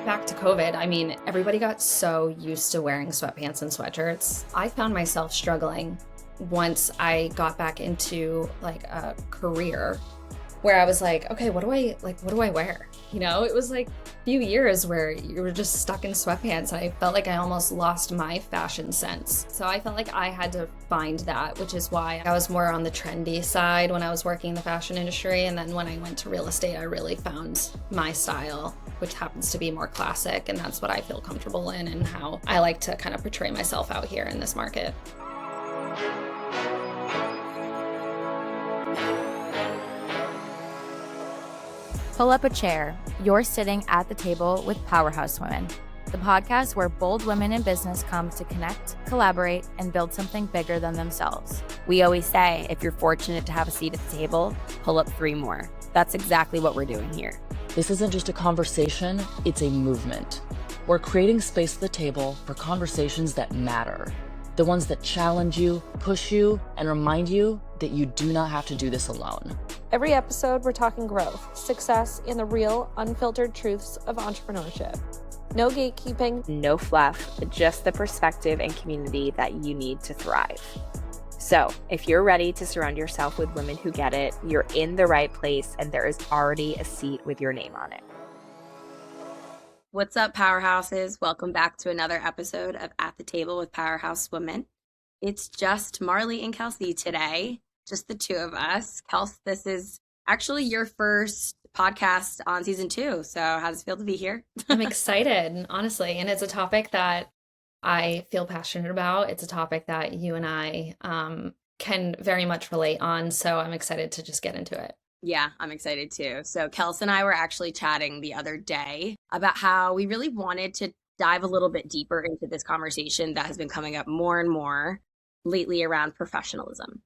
Back to COVID, I mean, everybody got so used to wearing sweatpants and sweatshirts. I found myself struggling once I got back into like a career where I was like, okay, what do I wear? It was like a few years where you were just stuck in sweatpants. And I felt like I almost lost my fashion sense. So I felt like I had to find that, which is why I was more on the trendy side when I was working in the fashion industry. And then when I went to real estate, I really found my style, which happens to be more classic. And that's what I feel comfortable in and how I like to kind of portray myself out here in this market. Pull up a chair. You're sitting at the table with Powerhouse Women, the podcast where bold women in business come to connect, collaborate, and build something bigger than themselves. We always say, if you're fortunate to have a seat at the table, pull up 3 more. That's exactly what we're doing here. This isn't just a conversation, it's a movement. We're creating space at the table for conversations that matter. The ones that challenge you, push you, and remind you that you do not have to do this alone. Every episode, we're talking growth, success, and the real, unfiltered truths of entrepreneurship. No gatekeeping, No fluff, just the perspective and community that you need to thrive. So, if you're ready to surround yourself with women who get it, you're in the right place, and there is already a seat with your name on it. What's up, Powerhouses? Welcome back to another episode of At the Table with Powerhouse Women. It's just Marli and Kelsey today, just the two of us. Kelsey, this is actually your first podcast on season 2. So how does it feel to be here? I'm excited, honestly. And it's a topic that I feel passionate about. It's a topic that you and I can very much relate on. So I'm excited to just get into it. Yeah, I'm excited too. So Kelsey and I were actually chatting the other day about how we really wanted to dive a little bit deeper into this conversation that has been coming up more and more lately around professionalism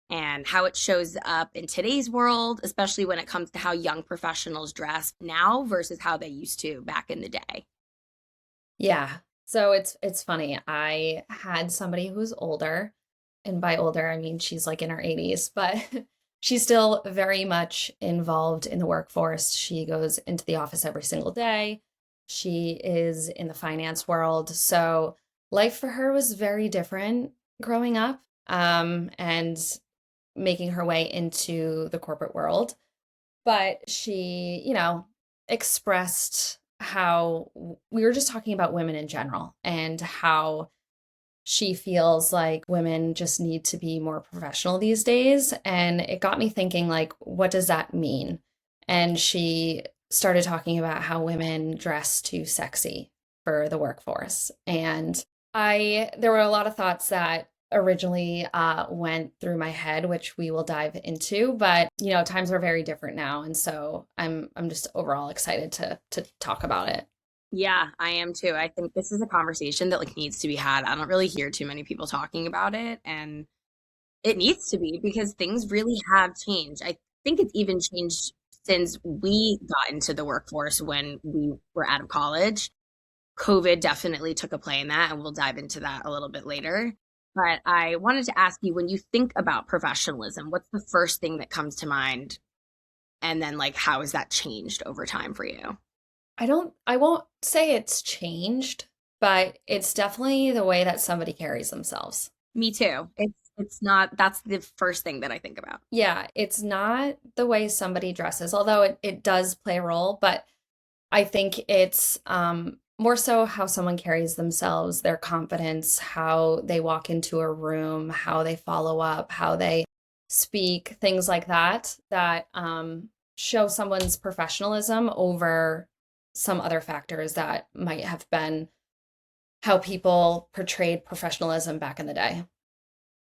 and how it shows up in today's world, especially when it comes to how young professionals dress now versus how they used to back in the day. Yeah. So it's funny. I had somebody who's older, and by older, I mean she's like in her 80s, but she's still very much involved in the workforce. She goes into the office every single day. She is in the finance world. So life for her was very different growing up, and making her way into the corporate world. But she, expressed how we were just talking about women in general and how she feels like women just need to be more professional these days. And it got me thinking, like, what does that mean? And she started talking about how women dress too sexy for the workforce. And there were a lot of thoughts that originally went through my head, which we will dive into, but times are very different now. And so I'm just overall excited to talk about it. Yeah, I am too. I think this is a conversation that needs to be had. I don't really hear too many people talking about it, and it needs to be because things really have changed. I think it's even changed since we got into the workforce when we were out of college. COVID definitely took a play in that, and we'll dive into that a little bit later. But I wanted to ask you, when you think about professionalism, what's the first thing that comes to mind? And then how has that changed over time for you? I won't say it's changed, but it's definitely the way that somebody carries themselves. Me too. It's not, that's the first thing that I think about. Yeah, it's not the way somebody dresses, although it does play a role, but I think it's more so how someone carries themselves, their confidence, how they walk into a room, how they follow up, how they speak, things like that show someone's professionalism over some other factors that might have been how people portrayed professionalism back in the day.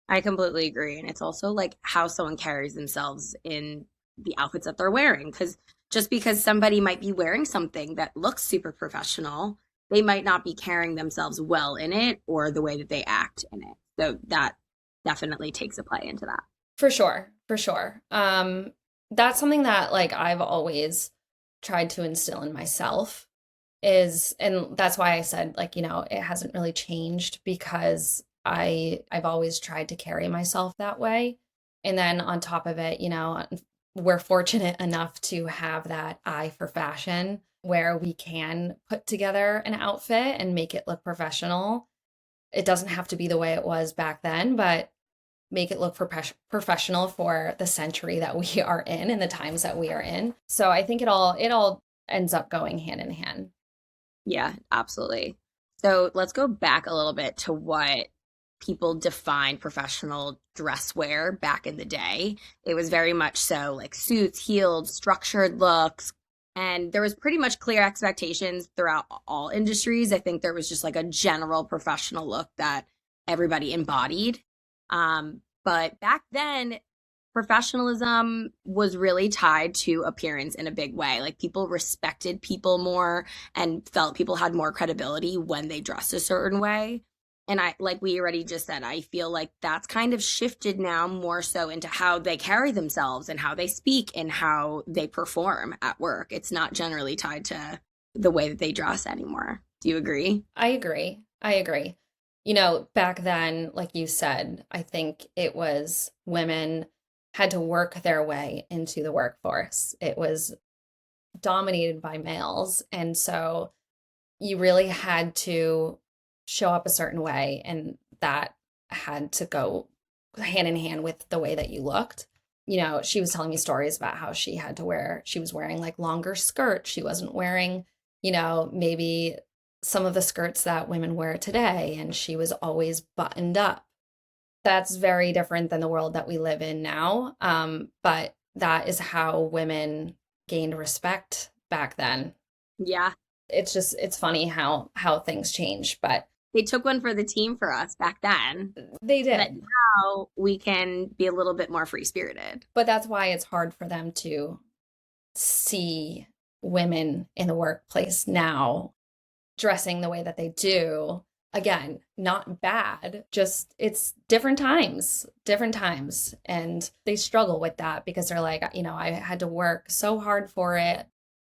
I completely agree. And it's also how someone carries themselves in the outfits that they're wearing. Because just because somebody might be wearing something that looks super professional, they might not be carrying themselves well in it or the way that they act in it. So that definitely takes a play into that. For sure. That's something that I've always tried to instill in myself and that's why I said it hasn't really changed because I've always tried to carry myself that way. And then on top of it, we're fortunate enough to have that eye for fashion where we can put together an outfit and make it look professional. It doesn't have to be the way it was back then, but make it look professional for the century that we are in and the times that we are in. So I think it all ends up going hand in hand. Yeah, absolutely. So let's go back a little bit to what people defined professional dress wear back in the day. It was very much so like suits, heeled, structured looks. And there was pretty much clear expectations throughout all industries. I think there was just like a general professional look that everybody embodied. But back then, professionalism was really tied to appearance in a big way. Like people respected people more and felt people had more credibility when they dressed a certain way. And I, like we already just said, I feel like that's kind of shifted now more so into how they carry themselves and how they speak and how they perform at work. It's not generally tied to the way that they dress anymore. Do you agree? I agree. I agree. You know, back then, like you said, I think it was women had to work their way into the workforce. It was dominated by males. And so you really had to show up a certain way, and that had to go hand in hand with the way that you looked. You know, she was telling me stories about how she was wearing like longer skirts. She wasn't wearing, you know, maybe some of the skirts that women wear today, and she was always buttoned up. That's very different than the world that we live in now. But that is how women gained respect back then. Yeah. It's funny how things change, but They took one for the team for us back then. they But did. now we can be a little bit more free spirited. But that's why it's hard for them to see women in the workplace now dressing the way that they do. Again, not bad, just it's different times, different times. And they struggle with that because they're like, you know, I had to work so hard for it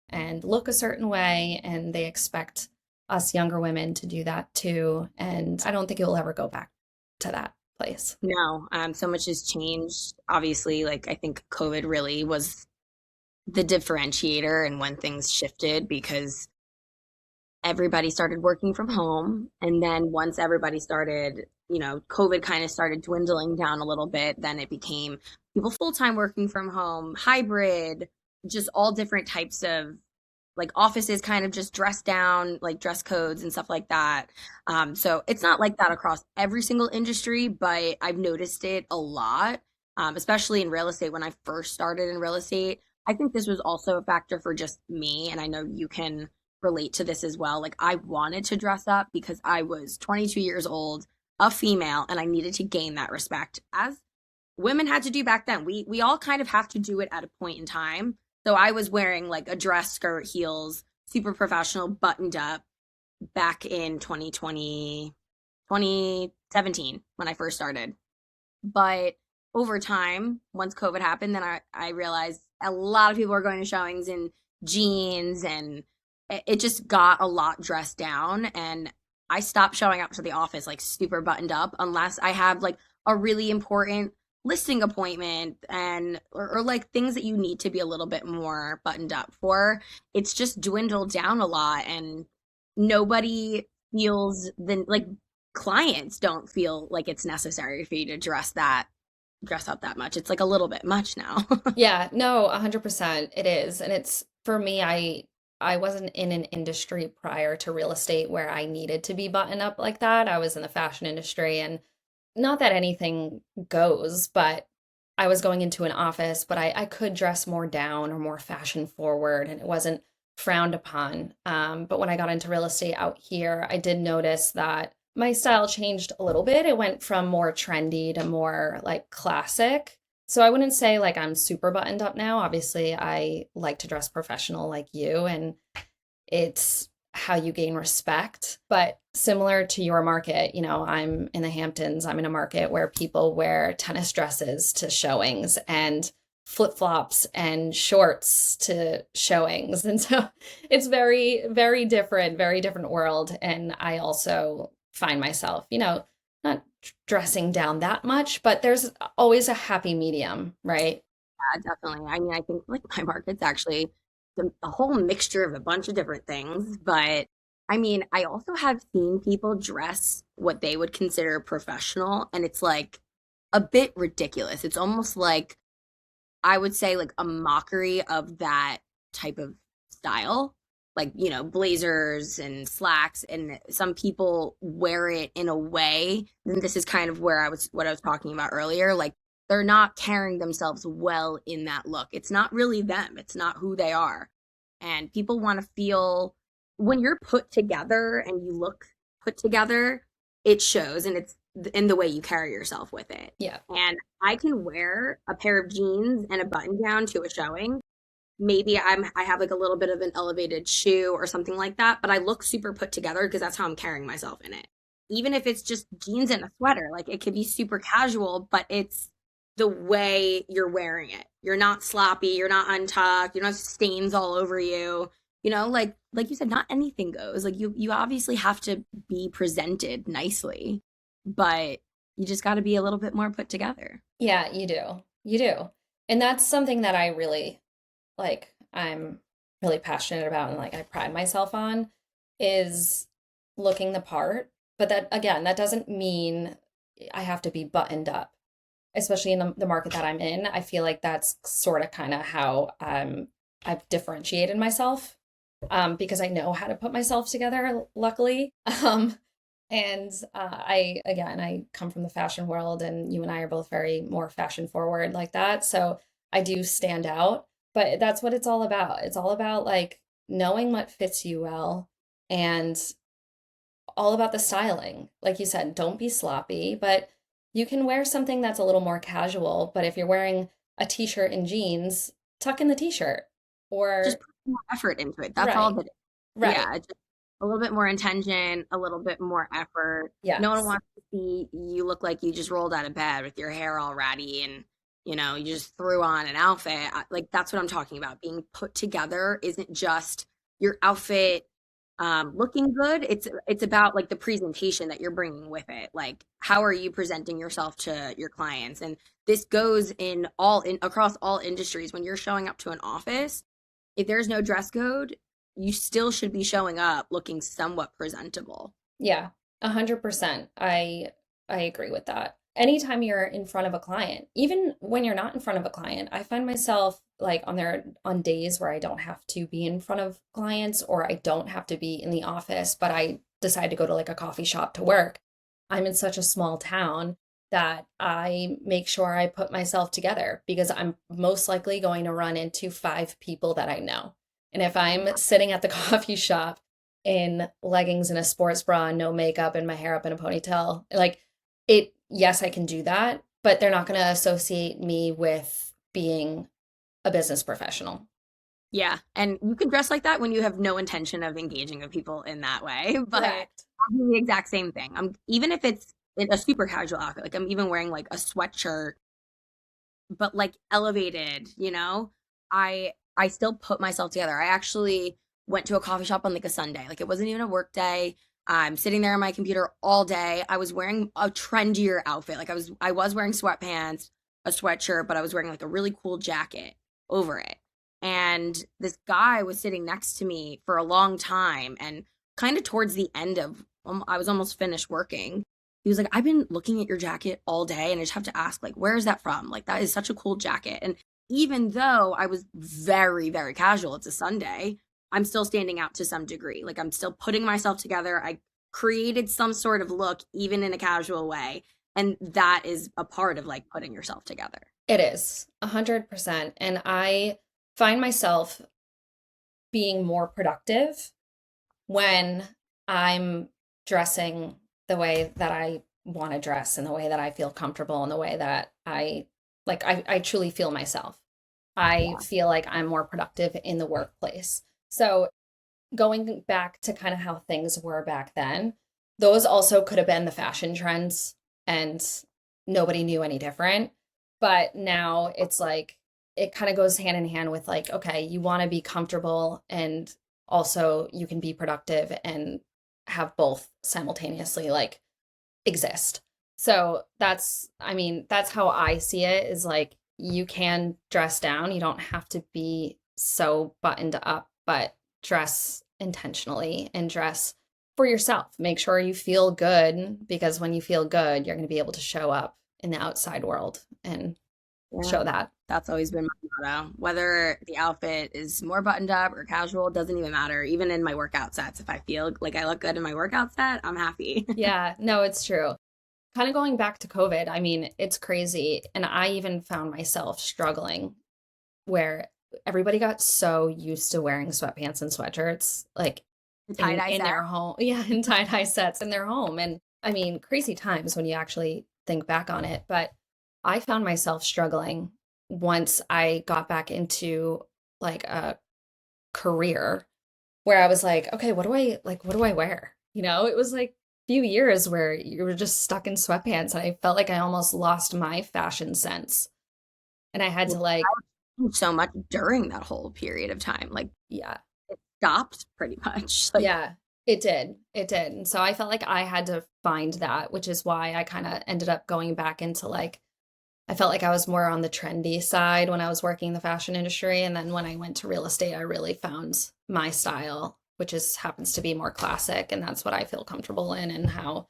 and look a certain way. And they expect us younger women to do that too. And I don't think it will ever go back to that place. No, so much has changed. Obviously, like I think COVID really was the differentiator and when things shifted because everybody started working from home. And then once everybody started, you know, COVID kind of started dwindling down a little bit, then it became people full-time working from home, hybrid, just all different types of like offices kind of just dress down, like dress codes and stuff like that. So it's not like that across every single industry, but I've noticed it a lot, especially in real estate. When I first started in real estate, I think this was also a factor for just me. And I know you can relate to this as well. Like I wanted to dress up because I was 22 years old, a female, and I needed to gain that respect as women had to do back then. We all kind of have to do it at a point in time. So I was wearing like a dress, skirt, heels, super professional, buttoned up back in 2020, 2017 when I first started. But over time, once COVID happened, then I realized a lot of people were going to showings in jeans and it just got a lot dressed down. And I stopped showing up to the office like super buttoned up unless I have like a really important listing appointment and or like things that you need to be a little bit more buttoned up for. It's just dwindled down a lot and nobody feels the like clients don't feel like it's necessary for you to dress up that much. It's like a little bit much now. Yeah, no, 100% it is. And it's for me, I wasn't in an industry prior to real estate where I needed to be buttoned up like that. I was in the fashion industry, and not that anything goes, but I was going into an office, but I could dress more down or more fashion forward, and it wasn't frowned upon. But when I got into real estate out here, I did notice that my style changed a little bit. It went from more trendy to more like classic. So I wouldn't say like I'm super buttoned up now. Obviously, I like to dress professional like you, and it's how you gain respect. But similar to your market, you know, I'm in the Hamptons. I'm in a market where people wear tennis dresses to showings and flip-flops and shorts to showings. And so it's very, very different world. And I also find myself, you know, not dressing down that much, but there's always a happy medium, right? Yeah, definitely. I mean, I think like my market's actually a whole mixture of a bunch of different things. But I mean, I also have seen people dress what they would consider professional, and it's like a bit ridiculous. It's almost like, I would say, like a mockery of that type of style. Like, blazers and slacks, and some people wear it in a way, and this is kind of what I was talking about earlier, like they're not carrying themselves well in that look. It's not really them. It's not who they are. And people want to feel, when you're put together and you look put together, it shows, and it's in the way you carry yourself with it. Yeah. And I can wear a pair of jeans and a button down to a showing. Maybe I have like a little bit of an elevated shoe or something like that, but I look super put together because that's how I'm carrying myself in it. Even if it's just jeans and a sweater, like it could be super casual, but it's the way you're wearing it. You're not sloppy, you're not untucked, you're not stains all over you. Like you said, not anything goes. Like you obviously have to be presented nicely, but you just got to be a little bit more put together. Yeah, you do. You do. And that's something that I really I'm really passionate about, and like I pride myself on, is looking the part. But that, again, that doesn't mean I have to be buttoned up, especially in the market that I'm in. I feel like that's sort of kind of how I've differentiated myself, because I know how to put myself together, luckily. And I come from the fashion world, and you and I are both very more fashion forward like that. So I do stand out, but that's what it's all about. It's all about like knowing what fits you well, and all about the styling. Like you said, don't be sloppy, but you can wear something that's a little more casual. But if you're wearing a t-shirt and jeans, tuck in the t-shirt, Just or put more effort into it. That's all right, that. right. Yeah, just a little bit more intention, a little bit more effort. No one Yes. wants to see you look like you just rolled out of bed with your hair all ratty and you just threw on an outfit. Like that's what I'm talking about. Being put together isn't just your outfit looking good. It's about like the presentation that you're bringing with it. Like how are you presenting yourself to your clients? And this goes across all industries. When you're showing up to an office, if there's no dress code, you still should be showing up looking somewhat presentable. Yeah, 100%. I agree with that. Anytime you're in front of a client, even when you're not in front of a client, I find myself like on days where I don't have to be in front of clients, or I don't have to be in the office, but I decide to go to like a coffee shop to work. I'm in such a small town that I make sure I put myself together, because I'm most likely going to run into 5 people that I know. And if I'm sitting at the coffee shop in leggings and a sports bra and no makeup and my hair up in a ponytail, like yes, I can do that, but they're not going to associate me with being a business professional. Yeah, and you can dress like that when you have no intention of engaging with people in that way, but Correct. I'll do the exact same thing. Even if it's in a super casual outfit, like I'm even wearing like a sweatshirt, but like elevated, I still put myself together. I actually went to a coffee shop on like a Sunday. Like it wasn't even a work day. I'm sitting there on my computer all day. I was wearing a trendier outfit. Like I was wearing sweatpants, a sweatshirt, but I was wearing like a really cool jacket over it. And this guy was sitting next to me for a long time, and kind of towards the end of I was almost finished working. He was like, "I've been looking at your jacket all day, and I just have to ask, like, where is that from? Like, that is such a cool jacket." And even though I was very, very casual, it's a Sunday, I'm still standing out to some degree. Like I'm still putting myself together. I created some sort of look, even in a casual way. And that is a part of like putting yourself together. It is 100%. And I find myself being more productive when I'm dressing the way that I want to dress, and the way that I feel comfortable, and the way that I truly feel myself. I feel like I'm more productive in the workplace. So going back to kind of how things were back then, those also could have been the fashion trends, and nobody knew any different. But now it's like it kind of goes hand in hand with like, okay, you want to be comfortable, and also you can be productive and have both simultaneously like exist. So that's how I see it, is like you can dress down. You don't have to be so buttoned up, but dress intentionally and dress for yourself. Make sure you feel good, because when you feel good, you're going to be able to show up in the outside world and show that. That's always been my motto. Whether the outfit is more buttoned up or casual, doesn't even matter. Even in my workout sets, if I feel like I look good in my workout set, I'm happy. Yeah, no, it's true. Kind of going back to COVID, I mean, it's crazy. And I even found myself struggling where everybody got so used to wearing sweatpants and sweatshirts, like in their home. Yeah, in tie-dye sets in their home. And I mean, crazy times when you actually think back on it. But I found myself struggling once I got back into like a career where I was like, okay, what do I wear? It was like a few years where you were just stuck in sweatpants, and I felt like I almost lost my fashion sense. And I had to like so much during that whole period of time. Like, yeah. It stopped pretty much. Like, yeah, it did. It did. And so I felt like I had to find that, which is why I kind of ended up going back into like, I felt like I was more on the trendy side when I was working in the fashion industry. And then when I went to real estate, I really found my style, which happens to be more classic. And that's what I feel comfortable in and how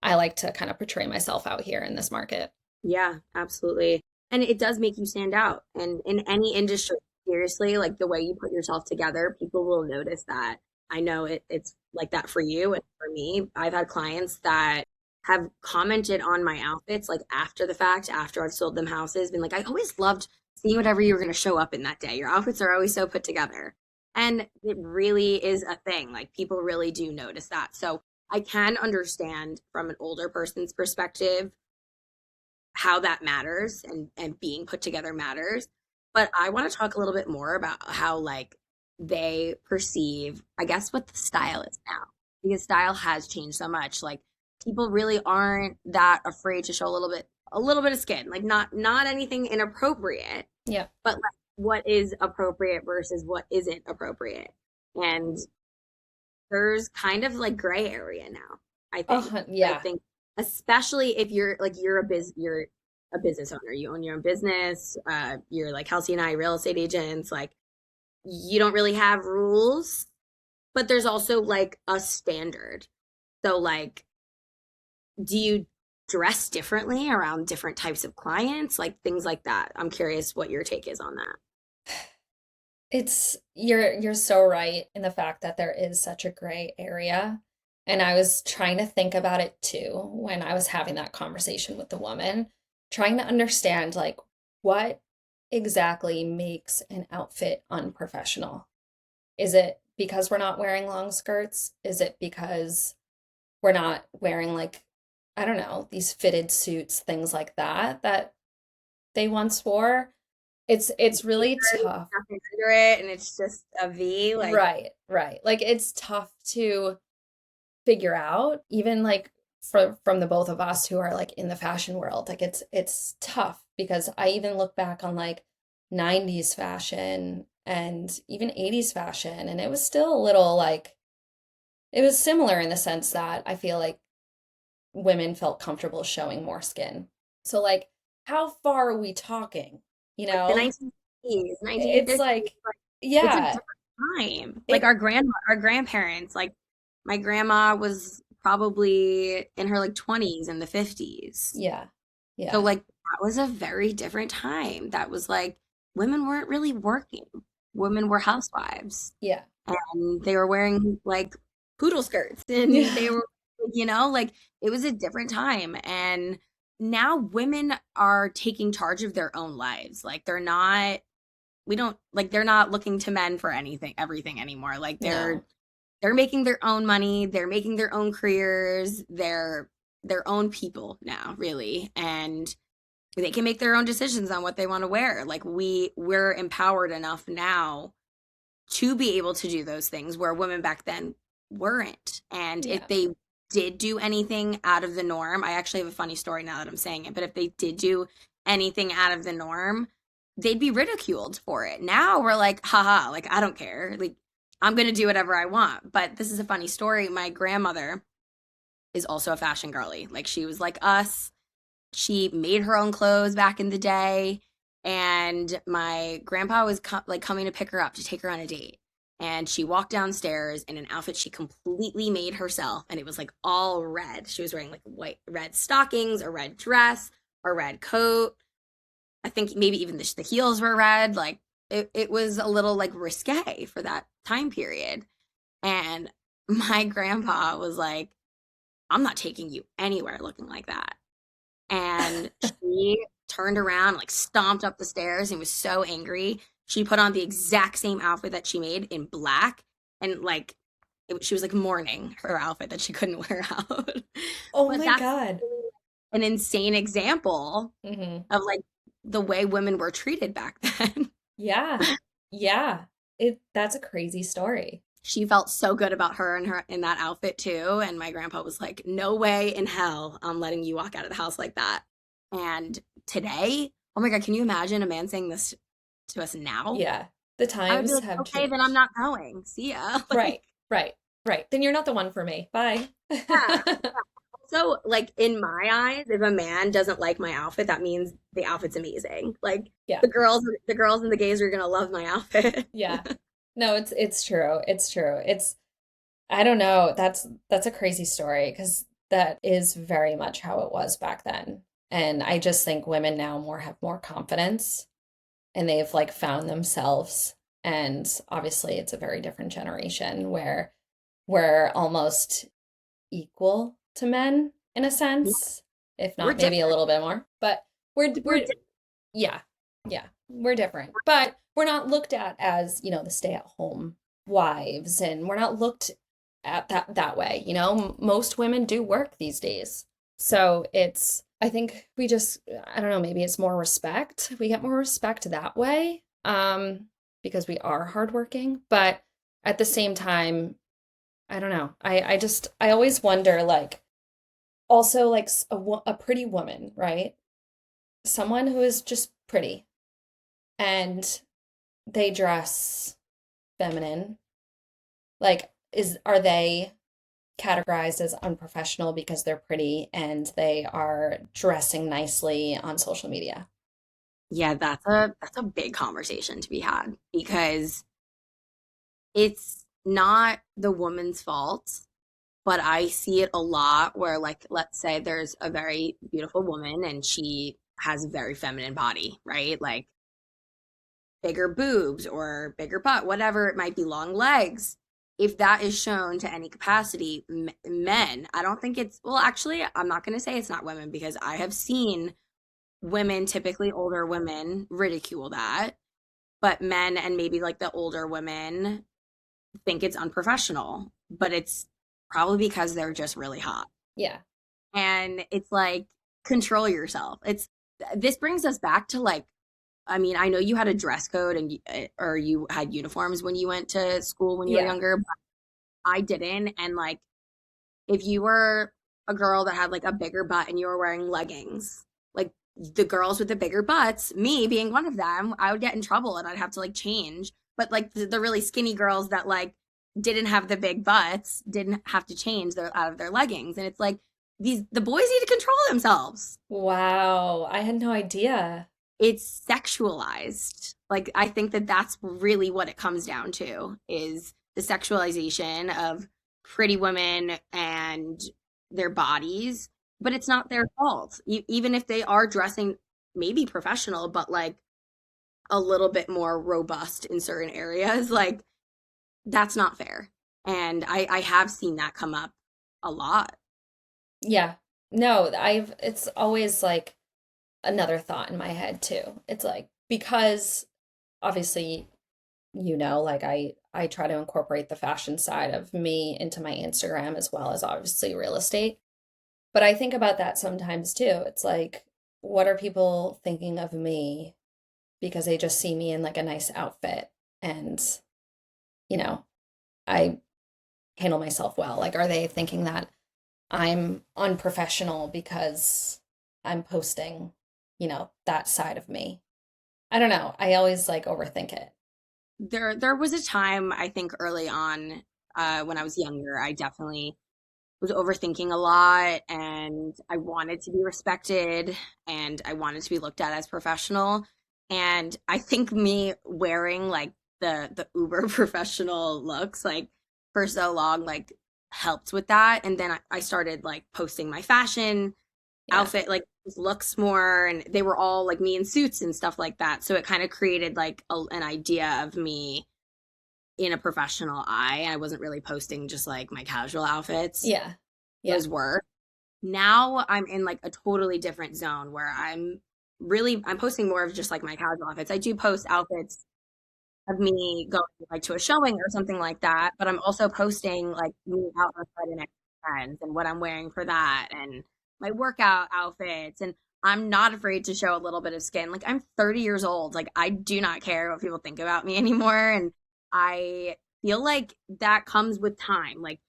I like to kind of portray myself out here in this market. Yeah, absolutely. And it does make you stand out. And in any industry, seriously, like the way you put yourself together, people will notice that. I know it's like that for you and for me. I've had clients that have commented on my outfits like after the fact, after I've sold them houses, been like, I always loved seeing whatever you were going to show up in that day. Your outfits are always so put together. And it really is a thing. Like people really do notice that. So I can understand from an older person's perspective how that matters and being put together matters. But I want to talk a little bit more about how like they perceive, I guess, what the style is now, because style has changed so much. Like people really aren't that afraid to show a little bit of skin, like not anything inappropriate. Yeah. But like what is appropriate versus what isn't appropriate. And there's kind of like gray area now, I think. Yeah. I think especially if you're a business owner, you own your own business, you're like Kelsey and I, real estate agents, like you don't really have rules, but there's also like a standard. So like, do you dress differently around different types of clients, like things like that? I'm curious what your take is on that. You're so right in the fact that there is such a gray area. And I was trying to think about it too when I was having that conversation with the woman, trying to understand like what exactly makes an outfit unprofessional. Is it because we're not wearing long skirts? Is it because we're not wearing like, I don't know, these fitted suits, things like that they once wore? It's really tough. Nothing under it, and it's just a V. Like right. Like it's tough to figure out, even like from the both of us who are like in the fashion world. Like it's tough because I even look back on like 90s fashion and even 80s fashion, and it was still a little like, it was similar in the sense that I feel like women felt comfortable showing more skin. So like, how far are we talking? The 1950s, 1950s, it's like, yeah, it's a different time. Like our grandparents, like my grandma was probably in her like 20s in the 50s. Yeah. So like that was a very different time. That was like women weren't really working. Women were housewives. Yeah. And they were wearing like poodle skirts and they were, like it was a different time. And now women are taking charge of their own lives. Like they're not looking to men for everything anymore. Like they're making their own money. They're making their own careers. They're their own people now, really. And they can make their own decisions on what they want to wear. Like we're empowered enough now to be able to do those things where women back then weren't. And if they did do anything out of the norm, I actually have a funny story now that I'm saying it, but if they did do anything out of the norm, they'd be ridiculed for it. Now we're like, haha, like I don't care. Like I'm going to do whatever I want. But this is a funny story. My grandmother is also a fashion girly. Like she was like us. She made her own clothes back in the day. And my grandpa was coming to pick her up to take her on a date. And she walked downstairs in an outfit she completely made herself. And it was like all red. She was wearing like red stockings, a red dress, a red coat. I think maybe even the heels were red. Like it was a little like risque for that time period. And my grandpa was like, I'm not taking you anywhere looking like that. And she turned around, like stomped up the stairs and was so angry. She put on the exact same outfit that she made in black. And like, she was like mourning her outfit that she couldn't wear out. Oh But my that's God. an insane example of like the way women were treated back then. Yeah. Yeah. That's a crazy story. She felt so good about her in that outfit too. And my grandpa was like, no way in hell I'm letting you walk out of the house like that. And today, oh my God, can you imagine a man saying this to us now? Yeah. The I would be times like, have okay, changed. then I'm not going. See ya. Right. Then you're not the one for me. Bye. Yeah. So, like, in my eyes, if a man doesn't like my outfit, that means the outfit's amazing. Like, Yeah. the girls and the gays are gonna love my outfit. Yeah. No, it's true. It's true. I don't know. That's a crazy story because that is very much how it was back then. And I just think women now have more confidence and they've like found themselves. And obviously it's a very different generation where we're almost equal to men in a sense, if We're not maybe a different. little bit more. But we're yeah. Yeah. We're different. But we're not looked at as, the stay-at-home wives, and we're not looked at that way. Most women do work these days. So I think I don't know, maybe it's more respect. We get more respect that way, because we are hardworking. But at the same time, I don't know. I always wonder, like, also like a pretty woman, right? Someone who is just pretty and they dress feminine. Like, are they categorized as unprofessional because they're pretty and they are dressing nicely on social media? Yeah, that's a big conversation to be had because it's not the woman's fault, but I see it a lot where, like, let's say there's a very beautiful woman and she has a very feminine body, right? Like bigger boobs or bigger butt, whatever it might be, long legs. If that is shown to any capacity, men, I don't think well, actually, I'm not going to say it's not women because I have seen women, typically older women, ridicule that. But men and maybe like the older women think it's unprofessional, but it's probably because they're just really hot. Yeah. And it's like, control yourself. This brings us back to like, I mean, I know you had a dress code or you had uniforms when you went to school when you were younger, but I didn't. And like, if you were a girl that had like a bigger butt and you were wearing leggings, like the girls with the bigger butts, me being one of them, I would get in trouble and I'd have to like change. But like the really skinny girls that like didn't have the big butts didn't have to change out of their leggings. And it's like, the boys need to control themselves. Wow. I had no idea. It's sexualized. Like, I think that's really what it comes down to, is the sexualization of pretty women and their bodies, but it's not their fault. Even if they are dressing maybe professional, but like a little bit more robust in certain areas, like that's not fair. And I have seen that come up a lot. Yeah. No, it's always like another thought in my head too. It's like, because obviously, like I try to incorporate the fashion side of me into my Instagram as well as obviously real estate. But I think about that sometimes too. It's like, what are people thinking of me because they just see me in like a nice outfit and, I handle myself well? Like, are they thinking that I'm unprofessional because I'm posting, that side of me? I don't know. I always like overthink it. There was a time, I think early on, when I was younger, I definitely was overthinking a lot and I wanted to be respected and I wanted to be looked at as professional. And I think me wearing like the uber professional looks like for so long like helped with that. And then I started like posting my fashion Yeah. outfit like looks more, and they were all like me in suits and stuff like that. So it kind of created like an idea of me in a professional eye. I wasn't really posting just like my casual outfits. Yeah. Yeah. Those were. Now I'm in like a totally different zone where I'm posting more of just like my casual outfits. I do post outfits of me going like to a showing or something like that, but I'm also posting like me out on Friday night with friends and what I'm wearing for that and my workout outfits. And I'm not afraid to show a little bit of skin. Like I'm 30 years old. Like I do not care what people think about me anymore. And I feel like that comes with time. Like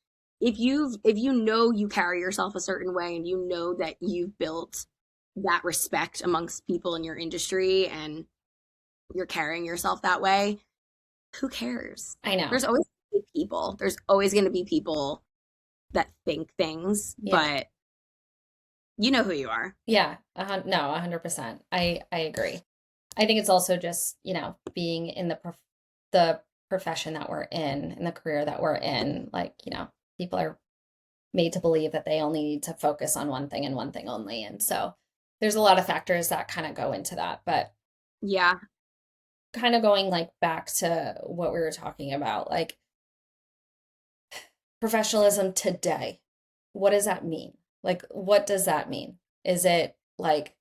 if you know you carry yourself a certain way and you know that you've built that respect amongst people in your industry and you're carrying yourself that way, who cares? I know. There's always gonna be people. There's always going to be people that think things, Yeah. but you know who you are. Yeah. No, 100%. I agree. I think it's also just, being in the profession that we're in the career that we're in, like, people are made to believe that they only need to focus on one thing and one thing only. And so there's a lot of factors that kind of go into that. But Yeah. kind of going like back to what we were talking about, like professionalism today, what does that mean? Like, what does that mean? Is it like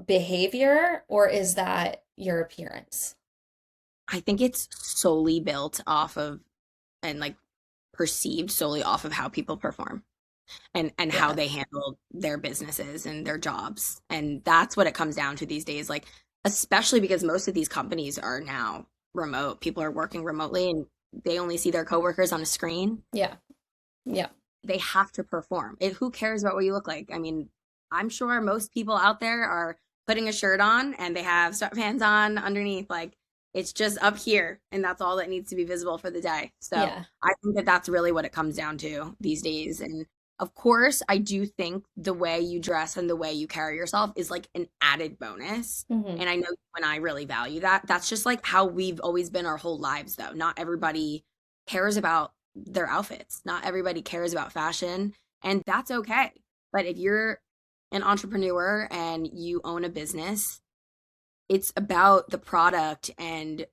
behavior or is that your appearance? I think it's solely built off of and like perceived solely off of how people perform and how Yeah. they handle their businesses and their jobs. And that's what it comes down to these days, like especially because most of these companies are now remote. People are working remotely and they only see their coworkers on a screen. Yeah. Yeah. They have to perform. Who cares about what you look like? I mean, I'm sure most people out there are putting a shirt on and they have sweatpants on underneath. Like it's just up here and that's all that needs to be visible for the day. So Yeah. I think that that's really what it comes down to these days. And of course, I do think the way you dress and the way you carry yourself is like an added bonus. Mm-hmm. And I know when I really value that, that's just like how we've always been our whole lives, though. Not everybody cares about their outfits. Not everybody cares about fashion, and that's okay. But if you're an entrepreneur and you own a business, it's about the product and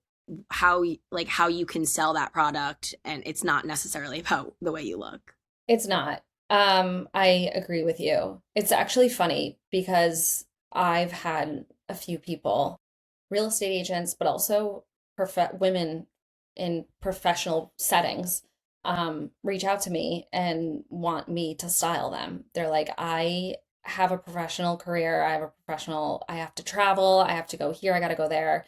how you can sell that product, and it's not necessarily about the way you look. It's not. I agree with you. It's actually funny because I've had a few people, real estate agents, but also women in professional settings, reach out to me and want me to style them. They're like, I have a professional career. I have to travel. I have to go here. I got to go there.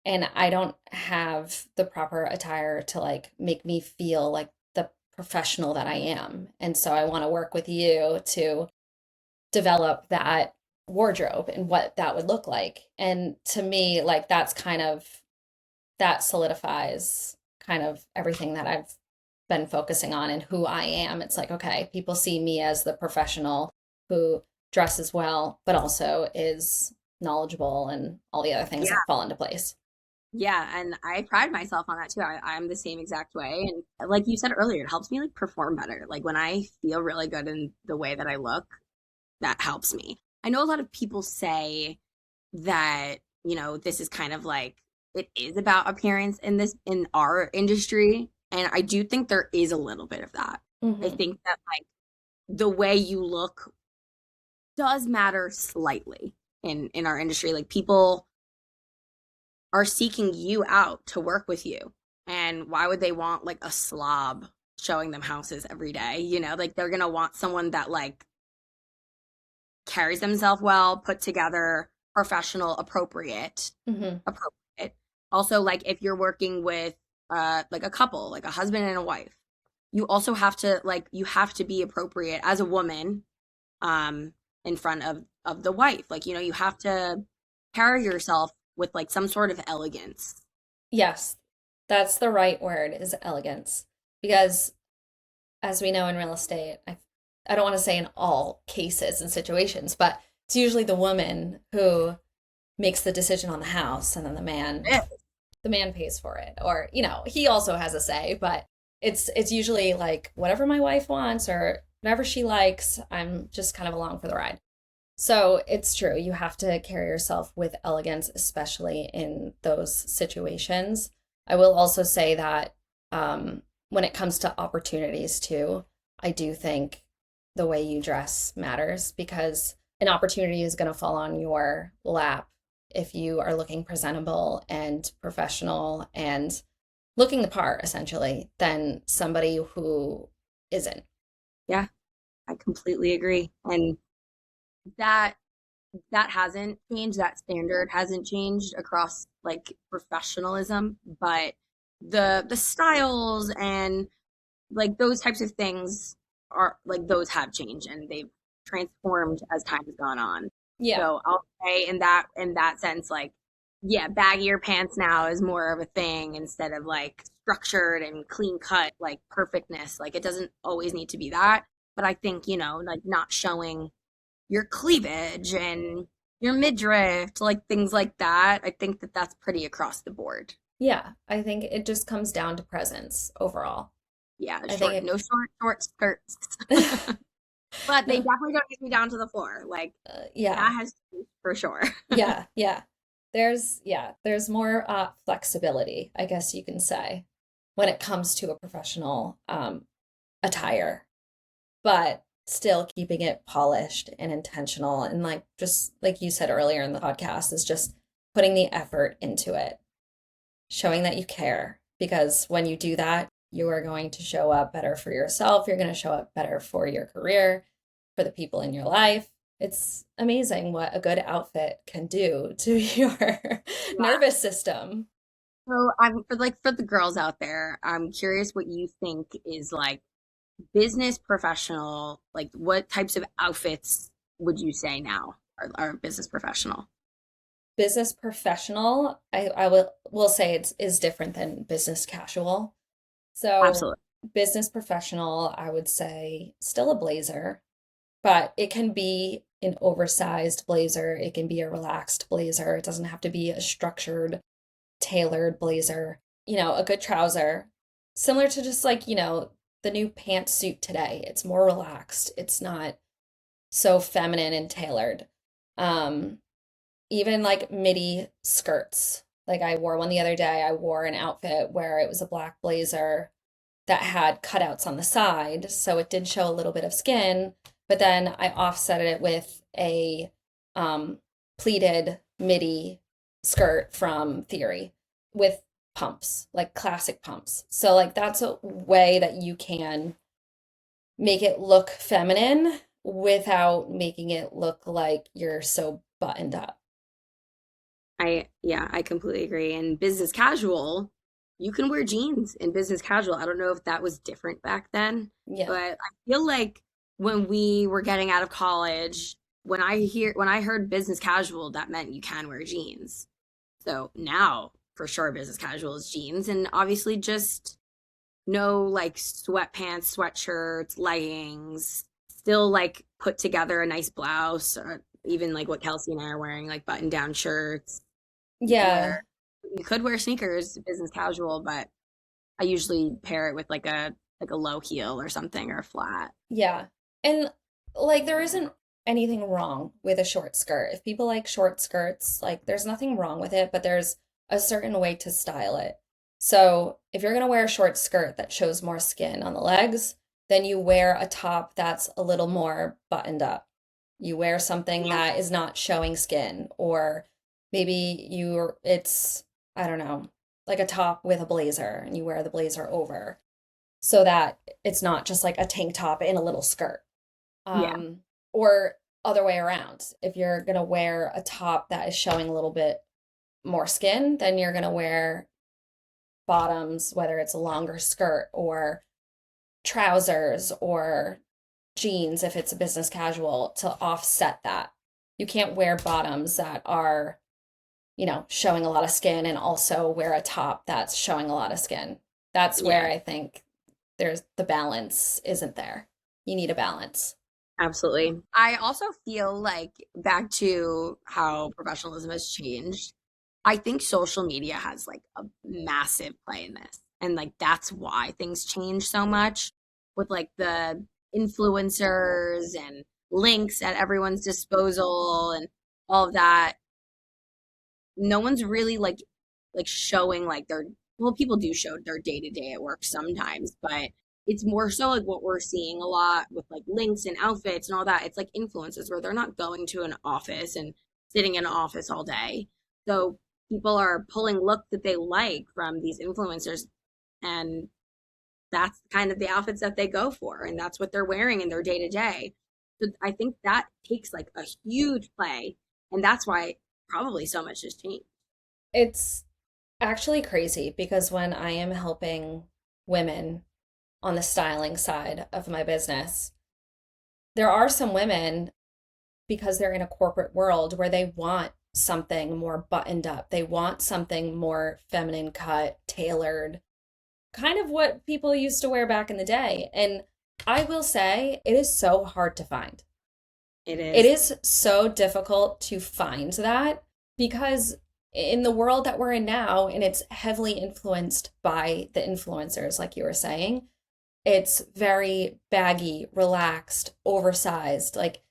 And I don't have the proper attire to like make me feel like the professional that I am. And so I want to work with you to develop that wardrobe and what that would look like. And to me, like that solidifies kind of everything that I've been focusing on and who I am. It's like, okay, people see me as the professional who dresses well, but also is knowledgeable and all the other things that fall into place. Yeah, and I pride myself on that too. I'm the same exact way. And like you said earlier, it helps me like perform better. Like when I feel really good in the way that I look, that helps me. I know a lot of people say that, this is kind of like it is about appearance in our industry. And I do think there is a little bit of that. I think that like the way you look does matter slightly in our industry. Like people are seeking you out to work with you. And why would they want like a slob showing them houses every day? Like they're going to want someone that like carries themselves well, put together, professional, appropriate. Also, like if you're working with like a couple, like a husband and a wife, you also have to be appropriate as a woman in front of the wife. Like, you have to carry yourself with like some sort of elegance. Yes, that's the right word, is elegance. Because as we know in real estate, I don't want to say in all cases and situations, but it's usually the woman who makes the decision on the house, and then the man pays for it. Or, he also has a say, but it's usually like whatever my wife wants or whatever she likes, I'm just kind of along for the ride. So it's true. You have to carry yourself with elegance, especially in those situations. I will also say that when it comes to opportunities too, I do think the way you dress matters, because an opportunity is going to fall on your lap if you are looking presentable and professional and looking the part, essentially, than somebody who isn't. Yeah, I completely agree. And that hasn't changed, that standard hasn't changed across like professionalism, but the styles and like those types of things are like those have changed and they've transformed as time has gone on. Yeah. So I'll say in that sense, like, yeah, baggier pants now is more of a thing instead of like structured and clean cut, like perfectness. Like it doesn't always need to be that. But I think, like not showing your cleavage and your midriff, like things like that. I think that that's pretty across the board. Yeah. I think it just comes down to presence overall. Yeah, I think no short skirts. But they no, definitely don't get me down to the floor. Like yeah. that has changed for sure. Yeah. Yeah. There's more flexibility, I guess you can say, when it comes to a professional attire, but still keeping it polished and intentional. And like, just like you said earlier in the podcast, is just putting the effort into it, showing that you care. Because when you do that, you are going to show up better for yourself. You're going to show up better for your career, for the people in your life. It's amazing what a good outfit can do to your nervous system. So I'm for the girls out there, I'm curious what you think is like business professional, like what types of outfits would you say now are business professional? Business professional, I will say it's is different than business casual. So Absolutely. business professional, I would say still a blazer, but it can be an oversized blazer. It can be a relaxed blazer. It doesn't have to be a structured, tailored blazer. A good trouser, similar to just like, the new pantsuit today. It's more relaxed. It's not so feminine and tailored. Um, Even like midi skirts. Like I wore one the other day. I wore an outfit where it was a black blazer that had cutouts on the side, so it did show a little bit of skin, but then I offset it with a pleated midi skirt from Theory with pumps, like classic pumps. So like that's a way that you can make it look feminine without making it look like you're so buttoned up. I completely agree. And business casual, you can wear jeans in business casual. I don't know if that was different back then, Yeah. but I feel like when we were getting out of college, when I heard business casual, that meant you can wear jeans. So now for sure business casual is jeans and obviously just no like sweatpants, sweatshirts, leggings, still like put together a nice blouse or even like what Kelsey and I are wearing, like button down shirts. You can Yeah. wear you could wear sneakers, business casual, but I usually pair it with like a low heel or something or a flat. Yeah. And like there isn't anything wrong with a short skirt. If people like short skirts, like there's nothing wrong with it, but there's a certain way to style it. So if you're gonna wear a short skirt that shows more skin on the legs, then you wear a top that's a little more buttoned up. You wear something Yeah. that is not showing skin, or maybe it's, I don't know, like a top with a blazer and you wear the blazer over so that it's not just like a tank top and a little skirt. Yeah. Or other way around. If you're gonna wear a top that is showing a little bit more skin, then you're gonna wear bottoms, whether it's a longer skirt or trousers or jeans if it's a business casual, to offset that. You can't wear bottoms that are, showing a lot of skin and also wear a top that's showing a lot of skin. That's where Yeah. I think there's the balance isn't there. You need a balance. Absolutely. I also feel like back to how professionalism has changed. I think social media has like a massive play in this. And like that's why things change so much with like the influencers and links at everyone's disposal and all of that. No one's really like showing like their, well, people do show their day to day at work sometimes, but it's more so like what we're seeing a lot with like links and outfits and all that. It's like influences where they're not going to an office and sitting in an office all day. So people are pulling looks that they like from these influencers, and that's kind of the outfits that they go for, and that's what they're wearing in their day to day. So I think that takes like a huge play, and that's why probably so much has changed. It's actually crazy because when I am helping women on the styling side of my business, there are some women, because they're in a corporate world, where they want something more buttoned up. They want something more feminine cut, tailored, kind of what people used to wear back in the day. And I will say it is so hard to find. It It is. is so difficult to find that because in the world that we're in now, and it's heavily influenced by the influencers, like you were saying, it's very baggy, relaxed, oversized. Like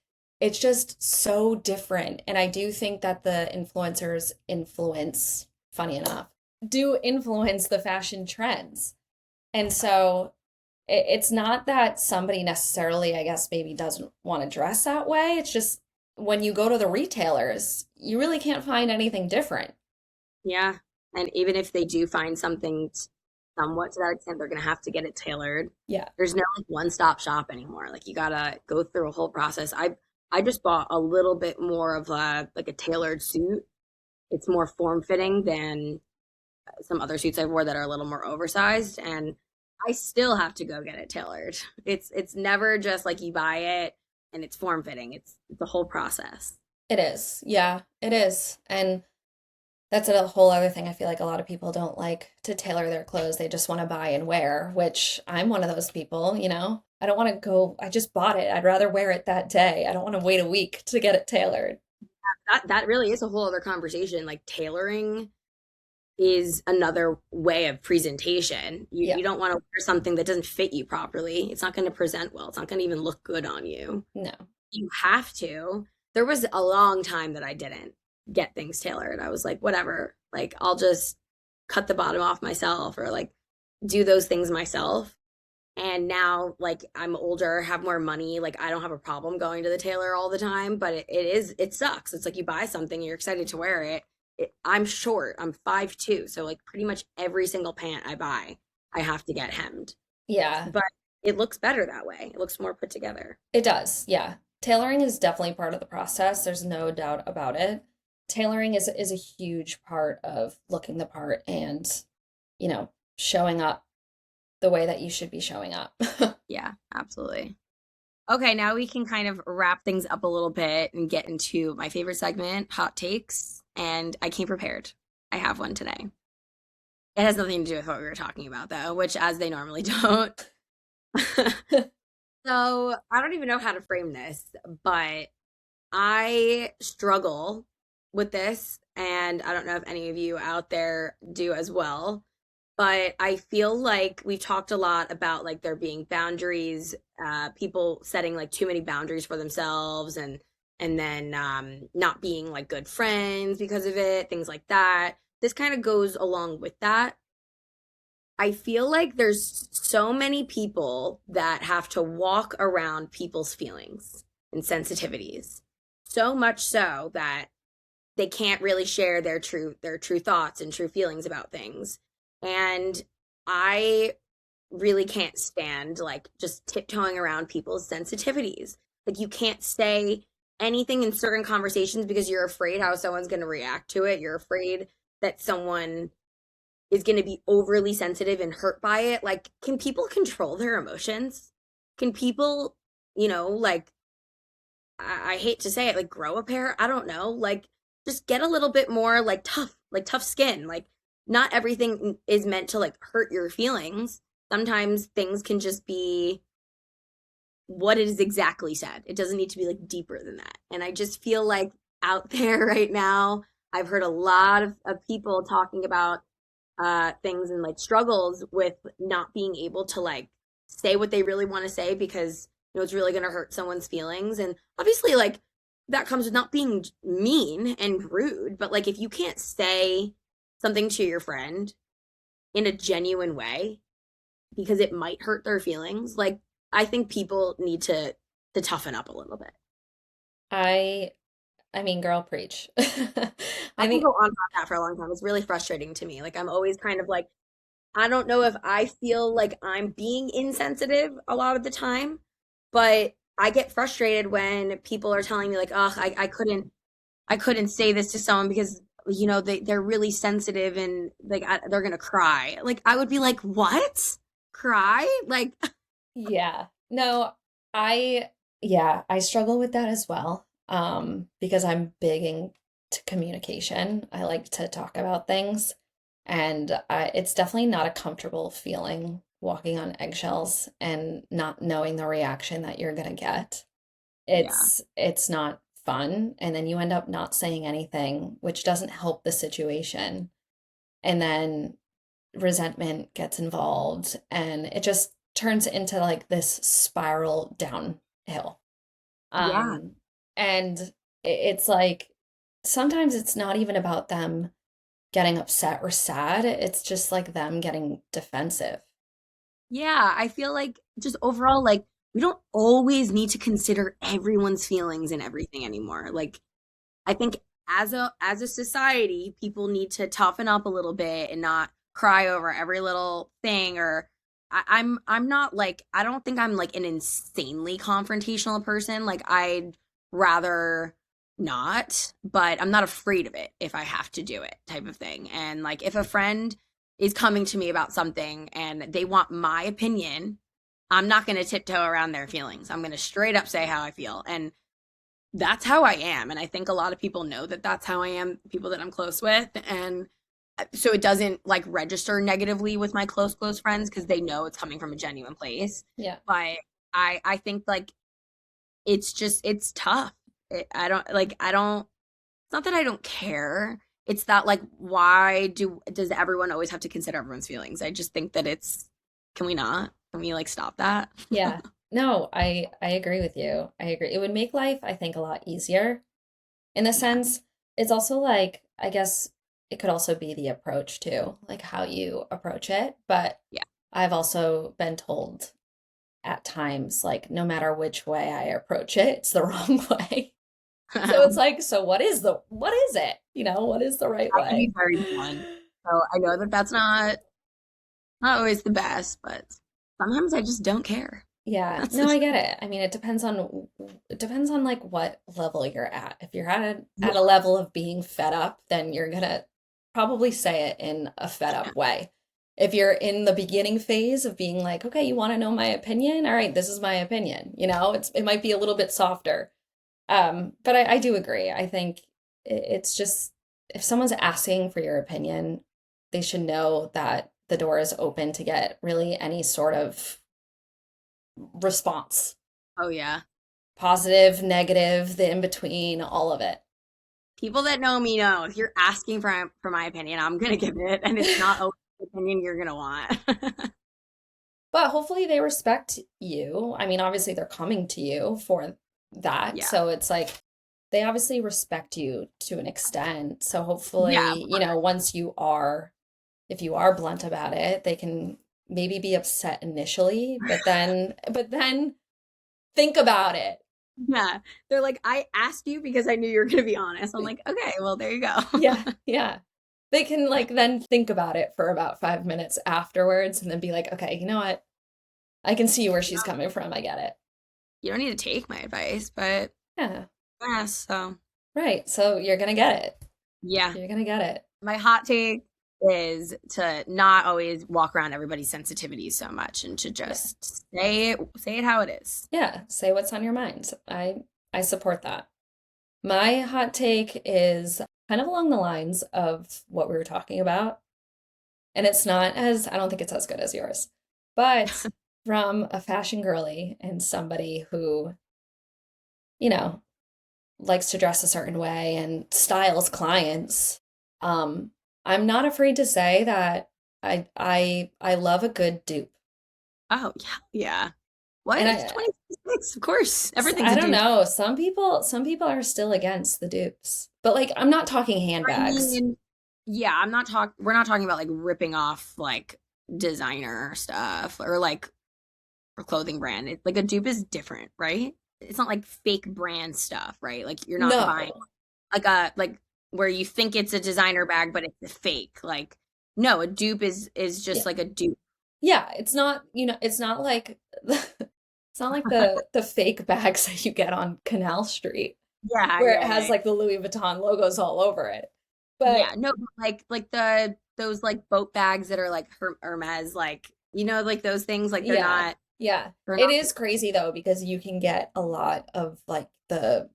it's just so different. And I do think that the influencers influence, funny enough, do influence the fashion trends. And so it's not that somebody necessarily, I guess, maybe doesn't want to dress that way. It's just when you go to the retailers, you really can't find anything different. Yeah. And even if they do find something somewhat to that extent, they're going to have to get it tailored. Yeah. There's no like one-stop shop anymore. Like you got to go through a whole process. I just bought a little bit more of a like a tailored suit. It's more form-fitting than some other suits I wore that are a little more oversized, and I still have to go get it tailored. It's never just like you buy it and it's form-fitting. It's a whole process. It is. Yeah, it is. And that's a whole other thing. I feel like a lot of people don't like to tailor their clothes. They just want to buy and wear, which I'm one of those people, you know? I don't want to go, I just bought it. I'd rather wear it that day. I don't want to wait a week to get it tailored. That really is a whole other conversation. Like tailoring is another way of presentation. You Yeah. you don't want to wear something that doesn't fit you properly. It's not going to present well. It's not going to even look good on you. No. You have to. There was a long time that I didn't get things tailored. I was like, whatever. Like I'll just cut the bottom off myself or like do those things myself. And now like I'm older, have more money, like I don't have a problem going to the tailor all the time, but it sucks. It's like you buy something, you're excited to wear it. I'm short. I'm 5'2", so like pretty much every single pant I buy, I have to get hemmed. Yeah, But it looks better that way. It looks more put together. it does. Yeah. Tailoring is definitely part of the process. There's no doubt about it. Tailoring is a huge part of looking the part and, you know, showing up the way that you should be showing up. Yeah, absolutely. Okay, now we can kind of wrap things up a little bit and get into my favorite segment, hot takes. And I came prepared. I have one today. It has nothing to do with what we were talking about, though, which as they normally don't. So I don't even know how to frame this, but I struggle with this. And I don't know if any of you out there do as well. But I feel like we've talked a lot about like there being boundaries, people setting like too many boundaries for themselves and then not being like good friends because of it, things like that. This kind of goes along with that. I feel like there's so many people that have to walk around people's feelings and sensitivities. So much so that they can't really share their true thoughts and true feelings about things. And I really can't stand like just tiptoeing around people's sensitivities. Like you can't say anything in certain conversations because you're afraid how someone's going to react to it. You're afraid that someone is going to be overly sensitive and hurt by it. Like, can people control their emotions? Can people, like, I hate to say it, like, grow a pair? I don't know. Like, just get a little bit more, like, tough skin. Like, not everything is meant to, like, hurt your feelings. Sometimes things can just be what it is exactly said. It doesn't need to be like deeper than that. And I just feel like out there right now, I've heard a lot of people talking about things and like struggles with not being able to like say what they really want to say because it's really going to hurt someone's feelings. And obviously like that comes with not being mean and rude, but like if you can't say something to your friend in a genuine way because it might hurt their feelings, like I think people need to toughen up a little bit. I mean, girl, preach. I I can think, go on about that for a long time. It's really frustrating to me. Like I'm always kind of like, I don't know if I feel like I'm being insensitive a lot of the time, but I get frustrated when people are telling me like, oh, I couldn't say this to someone because they're really sensitive and like they're gonna cry. Like I would be like, what? Cry? Like yeah. No, I struggle with that as well. Because I'm big into communication. I like to talk about things, and it's definitely not a comfortable feeling walking on eggshells and not knowing the reaction that you're gonna get. yeah, It's not fun, and then you end up not saying anything, which doesn't help the situation. And then resentment gets involved, and it just turns into like this spiral downhill. yeah, Um, and it's like sometimes it's not even about them getting upset or sad. It's just like them getting defensive. yeah. I feel like just overall, like we don't always need to consider everyone's feelings and everything anymore. Like I think as a society, people need to toughen up a little bit and not cry over every little thing. Or I'm not like I don't think I'm like an insanely confrontational person. Like I'd rather not, but I'm not afraid of it if I have to do it, type of thing. And like if a friend is coming to me about something and they want my opinion, I'm not going to tiptoe around their feelings. I'm going to straight up say how I feel. And that's how I am. And I think a lot of people know that that's how I am, people that I'm close with. And so it doesn't like register negatively with my close friends because they know it's coming from a genuine place. Yeah. But I think like it's tough. I don't, it's not that I don't care. It's that like, why does everyone always have to consider everyone's feelings? I just think that can we not? Can we like stop that? Yeah. No, I agree with you. I agree. It would make life, I think, a lot easier in the Yeah. sense it's also like I guess it could also be the approach too, like how you approach it. But Yeah. I've also been told at times, like no matter which way I approach it, it's the wrong way. So it's like, so what is it? What is the right I can be way? very blunt. So I know that that's not always the best, but sometimes I just don't care. Yeah, That's no, I just, get it. I mean, it depends on like what level you're at. If you're at a yeah, level of being fed up, then you're gonna probably say it in a fed yeah, up way. If you're in the beginning phase of being like, okay, you want to know my opinion? All right, this is my opinion. It might be a little bit softer. But I do agree. I think it's just if someone's asking for your opinion, they should know that the door is open to get really any sort of response. oh yeah. Positive, negative, the in between, all of it. People that know me know if you're asking for my opinion, I'm gonna give it, and it's not always the opinion you're gonna want. But hopefully they respect you. I mean, obviously they're coming to you for that. Yeah, So it's like they obviously respect you to an extent. So yeah, of hopefully, course. once if you are blunt about it, they can maybe be upset initially, but then think about it. Yeah. They're like, I asked you because I knew you were gonna be honest. I'm like, okay, well there you go. Yeah, yeah. They can like then think about it for about 5 minutes afterwards and then be like, okay, you know what? I can see where she's coming from. I get it. You don't need to take my advice, but Yeah. yeah, so Right. So you're gonna get it. yeah. You're gonna get it. My hot take is to not always walk around everybody's sensitivities so much and to Yeah. just say it how it is. Yeah. Say what's on your mind. I support that. My hot take is kind of along the lines of what we were talking about. And I don't think it's as good as yours. But from a fashion girly and somebody who, you know, likes to dress a certain way and styles clients, I'm not afraid to say that I love a good dupe. Oh, yeah. Yeah. What? And It's 2026. Of course. Everything's I a don't dupe. know. Some people are still against the dupes. But like I'm not talking I handbags. mean, yeah, we're not talking about like ripping off like designer stuff or like or clothing brand. It's like a dupe is different, right? It's not like fake brand stuff, right? Like you're not buying No. like where you think it's a designer bag, but it's a fake. Like no, a dupe is Yeah. just like a dupe. Yeah, it's not, it's not like it's not like the fake bags that you get on Canal Street Yeah, where it yeah, has yeah. like the Louis Vuitton logos all over it. But Yeah, no, but like the those like boat bags that are like Hermes, like like those things, like yeah, yeah. they're It not. is crazy though because you can get a lot of like the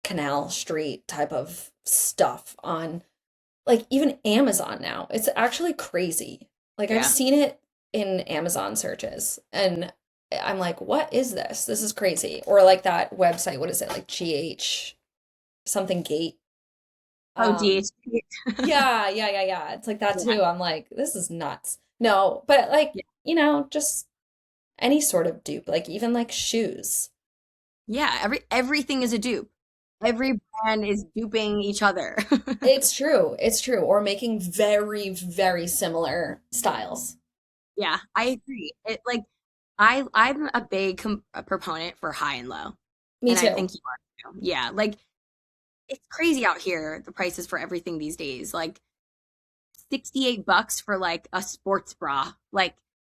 Canal Street type of stuff on like even Amazon now. It's actually crazy. Like I've Yeah. seen it in Amazon searches and I'm like, what is this? This is crazy. Or like that website, what is it? Like GH something gate. Oh, Um DHP. yeah. It's like that Yeah, too. I'm like, this is nuts. No, but like, yeah, just any sort of dupe, like even like shoes. yeah. Everything is a dupe. Every brand is duping each other. It's true. It's true. Or making very, very similar styles. Yeah, I agree. It like I'm a big a proponent for high and low, Me and I too. think you are too. Yeah, like it's crazy out here the prices for everything these days. Like $68 for like a sports bra. Like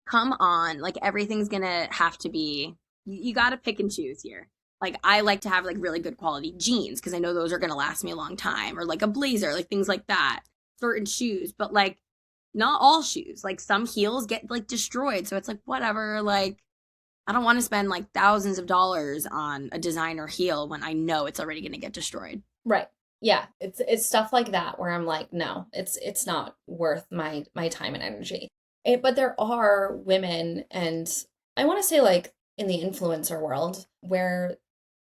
come on, like everything's gonna have to be you got to pick and choose here. Like I like to have like really good quality jeans because I know those are gonna last me a long time or like a blazer, like things like that. Certain shoes, but like not all shoes. Like some heels get like destroyed. So it's like whatever, like I don't want to spend like thousands of dollars on a designer heel when I know it's already going to get destroyed. Right. Yeah. It's stuff like that where I'm like, no, it's not worth my time and energy. But there are women, and I want to say like in the influencer world where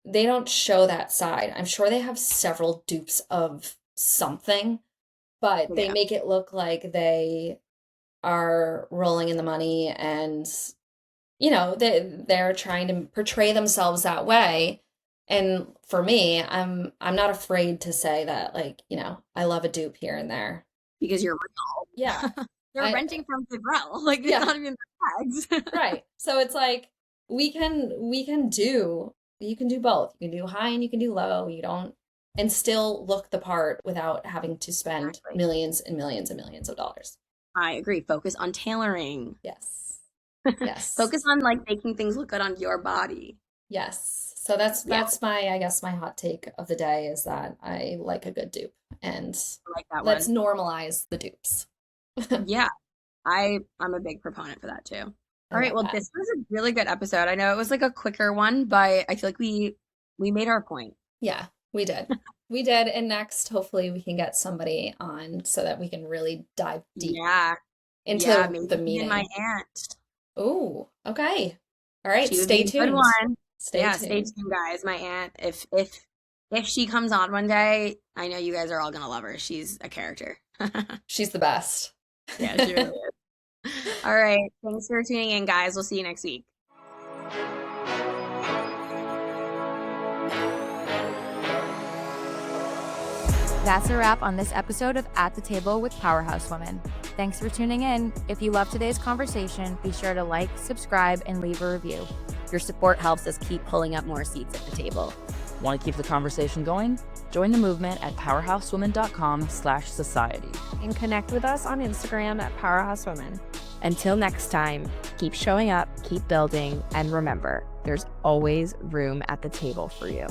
they don't show that side. I'm sure they have several dupes of something, but they Yeah. make it look like they are rolling in the money and they're trying to portray themselves that way. And for me, I'm not afraid to say that like, I love a dupe here and there. Because you're Yeah. real. They're I renting from Fibrell. Like it's yeah, not even their bags. right. So it's like we can do you can do both. You can do high and you can do low. You don't and still look the part without having to spend Exactly. millions and millions and millions of dollars. I agree. Focus on tailoring. Yes. Yes. Focus on like making things look good on your body. Yes. So that's Yeah, that's my I guess my hot take of the day is that I like a good dupe and I like that let's one. normalize the dupes. Yeah, I'm a big proponent for that too. I All right, love well, that. this was a really good episode. I know it was like a quicker one, but I feel like we made our point. Yeah, we did. We did. And next, hopefully we can get somebody on so that we can really dive deep Yeah, yeah, into maybe the me and my meaning. aunt. Oh, okay. All right, She would be stay a good tuned. one. Stay Yeah, stay tuned. tuned, guys. My aunt, if she comes on one day, I know you guys are all gonna love her. She's a character. She's the best. Yeah, she really is. All right, thanks for tuning in, guys. We'll see you next week. That's a wrap on this episode of At the Table with Powerhouse Women. Thanks for tuning in. If you love today's conversation, be sure to like, subscribe, and leave a review. Your support helps us keep pulling up more seats at the table. Want to keep the conversation going? Join the movement at powerhousewomen.com/society. And connect with us on Instagram at Powerhouse Women. Until next time, keep showing up, keep building, and remember, there's always room at the table for you.